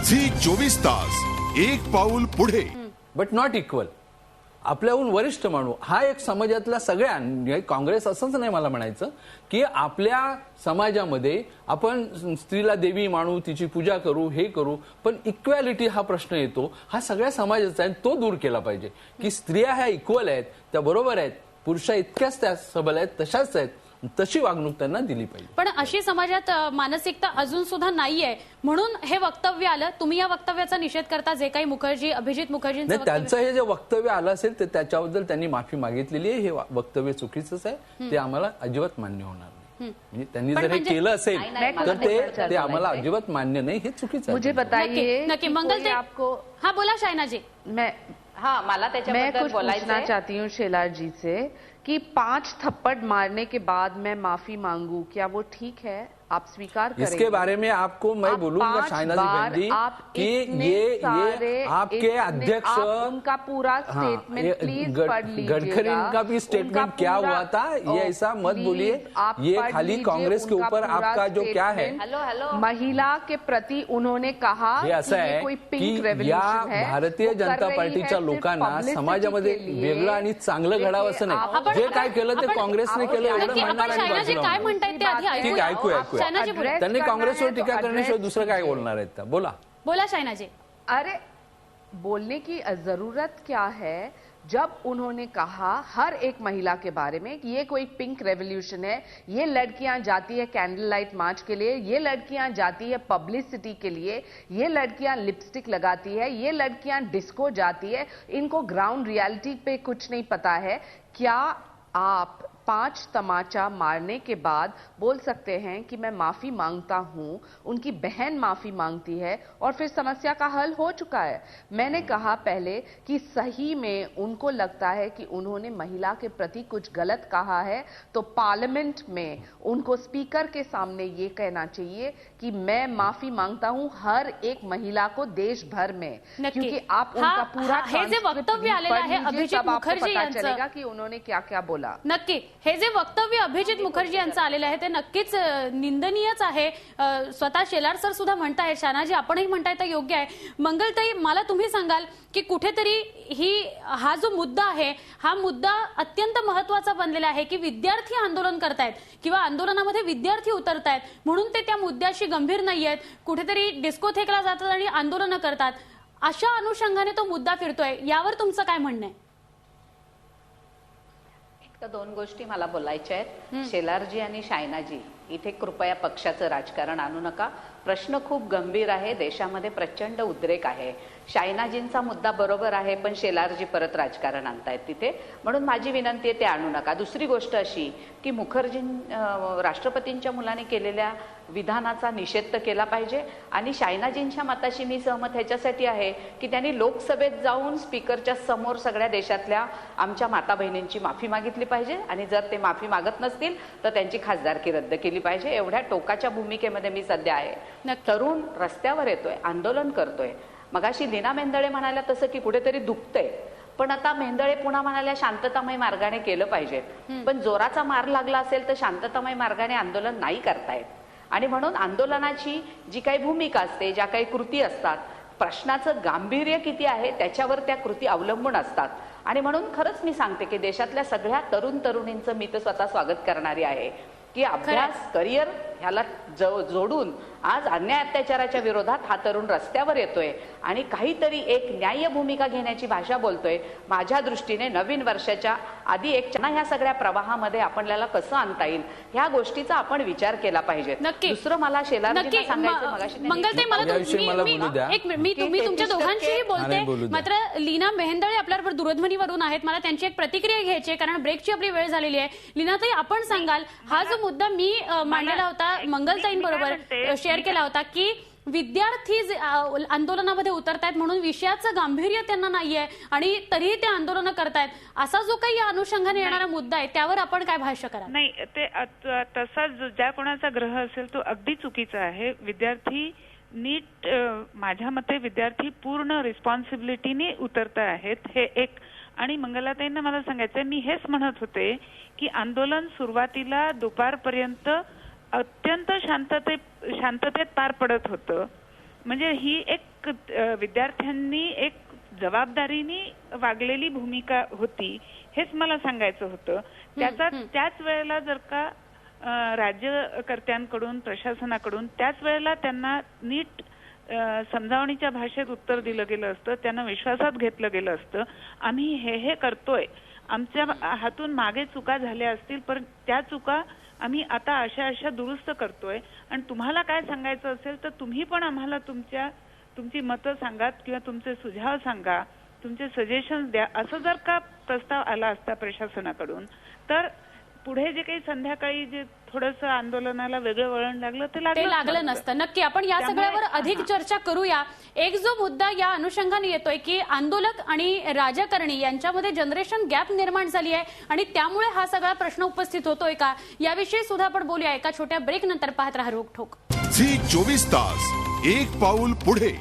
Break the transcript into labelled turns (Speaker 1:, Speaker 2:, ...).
Speaker 1: Zee 24 तास, एक पाऊल पुढे.
Speaker 2: But not equal. आपल्याहून वरिष्ठ माणूस हा एक समाजातला सगळ्या, काँग्रेस असंच नाही मला म्हणायचं की आपल्या समाजामध्ये आपण स्त्रीला देवी मानू, तिची पूजा करू, हे करू, पण इक्वॅलिटी हा प्रश्न येतो, हा सगळ्या समाजाचा आहे, तो दूर केला पाहिजे की स्त्रिया ह्या इक्वल आहेत, त्या बरोबर आहेत, पुरुषा इतक्याच त्या सबल आहेत, तशाच आहेत, तशी वागणूक त्यांना दिली पाहिजे.
Speaker 3: पण अशी समाजात मानसिकता अजून सुद्धा नाहीये, म्हणून हे वक्तव्य आलं. तुम्ही या वक्तव्याचा निषेध करता, जे काही मुखर्जी, अभिजित मुखर्जींचं
Speaker 2: त्यांचं हे जे वक्तव्य आलं असेल ते त्याच्याबद्दल त्यांनी माफी मागितलेली आहे. हे वक्तव्य चुकीचंच आहे, ते आम्हाला अजिबात मान्य होणार नाही. म्हणजे त्यांनी जर हे केलं असेल तर ते आम्हाला अजिबात मान्य नाही, हे चुकीचं आहे.
Speaker 4: मुझे बताइए
Speaker 3: नक्की मंगल ते आपको. हाँ बोला शायना जी.
Speaker 4: मैं कुछ पूछना चाहती हूँ शेलार जी से कि 5 थप्पड़ मारने के बाद मैं माफी मांगू, क्या वो ठीक है? आप स्वीकार करेंगे?
Speaker 2: इसके बारे में आपको मैं बोलूंगा शायना जी बहन जी कि ये आपके अध्यक्ष
Speaker 4: उनका पूरा स्टेटमेंट प्लीज पढ़ लीजिएगा.
Speaker 2: गडकरी का भी स्टेटमेंट क्या हुआ था, ये ऐसा मत बोलिए. ये खाली कांग्रेस के ऊपर आपका जो क्या है,
Speaker 4: महिला के प्रति उन्होंने कहा
Speaker 2: हे असं आहे की या भारतीय जनता पार्टीच्या लोकांना समाजामध्ये वेगळं आणि चांगलं घडावं असं नाही. जे काय केलं ते काँग्रेसने केलं एवढं म्हणणार
Speaker 3: शायनाजी काय म्हणतायत ते आधी ऐकूया.
Speaker 2: ठीक आहे, ऐकूया. त्यांनी काँग्रेसवर टीका करण्याशिवाय दुसरं काय बोलणार आहेत त्या? बोला
Speaker 3: शायनाजी.
Speaker 4: अरे बोलने की जरूरत क्या है जब उन्होंने कहा हर एक महिला के बारे में कि ये कोई पिंक रेवोल्यूशन है, ये लड़कियां जाती है कैंडल लाइट मार्च के लिए, ये लड़कियां जाती है पब्लिसिटी के लिए, ये लड़कियां लिपस्टिक लगाती है, ये लड़कियां डिस्को जाती है, इनको ग्राउंड रियलिटी पे कुछ नहीं पता है. क्या आप 5 तमाचा मारने के बाद बोल सकते हैं कि मैं माफी मांगता हूं, उनकी बहन माफी मांगती है और फिर समस्या का हल हो चुका है? मैंने कहा पहले कि सही में उनको लगता है कि उन्होंने महिला के प्रति कुछ गलत कहा है तो पार्लियामेंट में उनको स्पीकर के सामने ये कहना चाहिए कि मैं माफी मांगता हूं हर एक महिला को देश भर में, क्योंकि आप उनका पूरा
Speaker 3: वक्तव्य आलेलं आहे अभिजित मुखर्जी यांचं,
Speaker 4: चलेगा कि उन्होंने क्या क्या बोला.
Speaker 3: नक्की हे जे वक्तव्य अभिजित मुखर्जी यांचं आलेलं आहे ते नक्कीच निंदनीयच आहे. स्वतः शेलार सर सुद्धा म्हणतायत, शानाजी आपणही म्हणताय तर योग्य आहे. मंगलताई, मला तुम्ही सांगाल की कुठेतरी हा जो मुद्दा आहे, हा मुद्दा अत्यंत महत्वाचा बनलेला आहे की विद्यार्थी आंदोलन करतायत किंवा आंदोलनामध्ये विद्यार्थी उतरतायत म्हणून ते त्या मुद्द्याशी गंभीर नाहीयेत, कुठेतरी डिस्को थेकला जातात आणि आंदोलनं करतात. अशा अनुषंगाने तो मुद्दा फिरतोय, यावर तुमचं काय म्हणणं आहे?
Speaker 5: तर 2 गोष्टी मला बोलायच्या आहेत. शेलारजी आणि शायनाजी, इथे कृपया पक्षाचं राजकारण आणू नका. प्रश्न खूप गंभीर आहे, देशामध्ये प्रचंड उद्रेक आहे. शायनाजींचा मुद्दा बरोबर आहे, पण शेलारजी परत राजकारण आणतायत तिथे, म्हणून माझी विनंती आहे ते आणू नका. दुसरी गोष्ट अशी की राष्ट्रपतींच्या मुलाने केलेल्या विधानाचा निषेध केला पाहिजे आणि शायनाजींच्या मताशी मी सहमत ह्याच्यासाठी आहे की त्यांनी लोकसभेत जाऊन स्पीकरच्या समोर सगळ्या देशातल्या आमच्या माता बहिणींची माफी मागितली पाहिजे आणि जर ते माफी मागत नसतील तर त्यांची खासदारकी रद्द केली पाहिजे. एवढ्या टोकाच्या भूमिकेमध्ये मी सध्या आहे. तरुण रस्त्यावर येतोय, आंदोलन करतोय. मगाशी लीना मेंदळे म्हणाल्या तसं की कुठेतरी दुखतंय, पण आता मेंदळे पुन्हा म्हणाल्या शांततामय मार्गाने केलं पाहिजे. पण जोराचा मार लागला असेल तर शांततामय मार्गाने आंदोलन नाही करतायत आणि म्हणून आंदोलनाची जी काही भूमिका असते, ज्या काही कृती असतात, प्रश्नाचं गांभीर्य किती आहे त्याच्यावर त्या कृती अवलंबून असतात. आणि म्हणून खरंच मी सांगते की देशातल्या सगळ्या तरुणींचं मी तर स्वतः स्वागत करणारी आहे की अभ्यास, करिअर ह्याला जोडून आज अन्याय अत्याचाराच्या विरोधात हा तरुण रस्त्यावर येतोय आणि काहीतरी एक न्याय्य भूमिका घेण्याची भाषा बोलतोय. माझ्या दृष्टीने नवीन वर्षाच्या आधी ह्या सगळ्या प्रवाहामध्ये आपल्याला कसं आणता येईल ह्या गोष्टीचा आपण विचार केला पाहिजे. दुसरं मला शेलारजींना सांगायचं, मगाशी
Speaker 3: मंगलताई मी तुमच्या दोघांशीही बोलते, मात्र लीना मेहेंदळे आपल्याबरोबर दूरध्वनीवरून आहेत. मला त्यांची एक प्रतिक्रिया घ्यायची आहे कारण ब्रेकची आपली वेळ झालेली आहे. लीनाताई, आपण सांगाल हा जो मुद्दा मी मांडलेला होता मंगलताईंबरोबर शेअर केला होता की विद्यार्थी आंदोलनामध्ये उतरतायत म्हणून विषयाचं गांभीर्य त्यांना नाहीये आणि तरीही ते आंदोलन करतायत, असा जो काही या अनुषंगाने येणारा मुद्दा आहे त्यावर आपण काय भाष्य कराल?
Speaker 6: नाही, ते तसा ज्या कोणाचा ग्रह असेल तो अगदी चुकीचा आहे. विद्यार्थी नीट, माझ्या मते विद्यार्थी पूर्ण रिस्पॉन्सिबिलिटीने उतरत आहेत, हे एक. आणि मंगलाताईंना मला सांगायचं, मी हेच म्हणत होते की आंदोलन सुरुवातीला दुपारपर्यंत अत्यंत शांततेत पार पडत होतं. म्हणजे ही एक एक विद्यार्थ्यांनी एक जबाबदारीने वागलेली भूमिका होती, हेच मला सांगायचं होतं. त्याच वेळेला जर का राज्यकर्त्यांकडून, प्रशासनाकडून त्याच वेळेला त्यांना नीट समजावणीच्या भाषेत उत्तर दिलं गेलं असतं, त्यांना विश्वासात घेतलं गेलं असतं. आम्ही हे करतोय, आमच्या हातून मागे चुका झाल्या असतील, पण त्या चुका आम्ही आता अशा दुरुस्त करतोय आणि तुम्हाला काय सांगायचं असेल तर तुम्ही पण आम्हाला तुमची मतं सांगा किंवा तुमचे सुझाव सांगा, तुमचे सजेशन्स द्या, असं जर का प्रस्ताव आला असता प्रशासनाकडून तर पुढे जे काही संध्याकाळी जे थोडंसं आंदोलनाला वेगळं वळण लागलं ते
Speaker 3: लागलं नसतं. नक्की आपण या सगळ्यावर अधिक चर्चा करूया. एक जो मुद्दा या अनुषंगाने येतोय की आंदोलक आणि राजकारणी यांच्यामध्ये जनरेशन गॅप निर्माण झाली आहे आणि त्यामुळे हा सगळा प्रश्न उपस्थित होतोय का, याविषयी सुद्धा आपण बोलूया एका छोट्या ब्रेक नंतर. पाहत राहा रोकठोक.
Speaker 1: झी 24 तास, एक पाऊल पुढे.